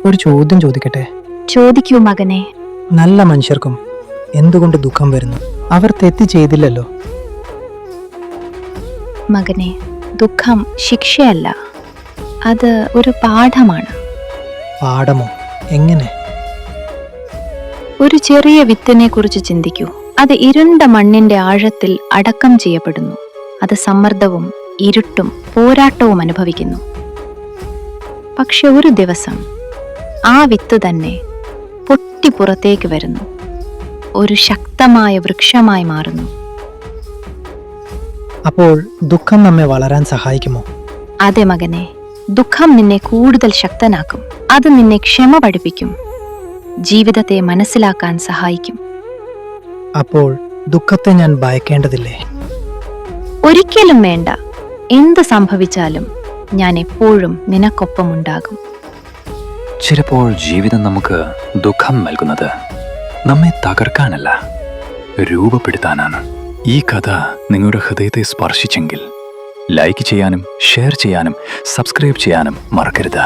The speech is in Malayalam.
ഒരു ചോദ്യം ചോദിക്കട്ടെ? ചോദിക്കൂ മകനെ. നല്ല മനുഷ്യർക്കും എന്തുകൊണ്ട് ദുഃഖം വരുന്നു? അവർ തെറ്റ് ചെയ്തില്ലല്ലോ. മകനെ, ദുഃഖം ശിക്ഷയല്ല, അത് ഒരു പാഠമാണ്. പാഠമോ? എങ്ങനെ? ഒരു ചെറിയ വിത്തിനെ കുറിച്ച് ചിന്തിക്കൂ. അത് ഇരുണ്ട മണ്ണിന്റെ ആഴത്തിൽ അടക്കം ചെയ്യപ്പെടുന്നു. അത് സമ്മർദ്ദവും ഇരുട്ടും പോരാട്ടവും അനുഭവിക്കുന്നു. പക്ഷെ ഒരു ദിവസം ആ വിത്ത് തന്നെ പൊട്ടി പുറത്തേക്ക് വരുന്നു, ഒരു ശക്തമായ വൃക്ഷമായി മാറുന്നു. അപ്പോൾ ദുഃഖം നമ്മെ വളരാൻ സഹായിക്കുമോ? അതെ മകനെ, ദുഃഖം നിന്നെ കൂടുതൽ ശക്തനാക്കും. അത് നിന്നെ ക്ഷമ പഠിപ്പിക്കും, ജീവിതത്തെ മനസ്സിലാക്കാൻ സഹായിക്കും. അപ്പോൾ ദുഃഖത്തെ ഞാൻ ഭയക്കേണ്ടതില്ലേ? ഒരിക്കലും വേണ്ട. എന്ത് സംഭവിച്ചാലും ഞാൻ എപ്പോഴും നിനക്കൊപ്പമുണ്ടാകും. ചിലപ്പോൾ ജീവിതം നമുക്ക് ദുഃഖം നൽകുന്നത് നമ്മെ തകർക്കാനല്ല, രൂപപ്പെടുത്താനാണ്. ഈ കഥ നിങ്ങളുടെ ഹൃദയത്തെ സ്പർശിച്ചെങ്കിൽ ലൈക്ക് ചെയ്യാനും ഷെയർ ചെയ്യാനും സബ്സ്ക്രൈബ് ചെയ്യാനും മറക്കരുത്.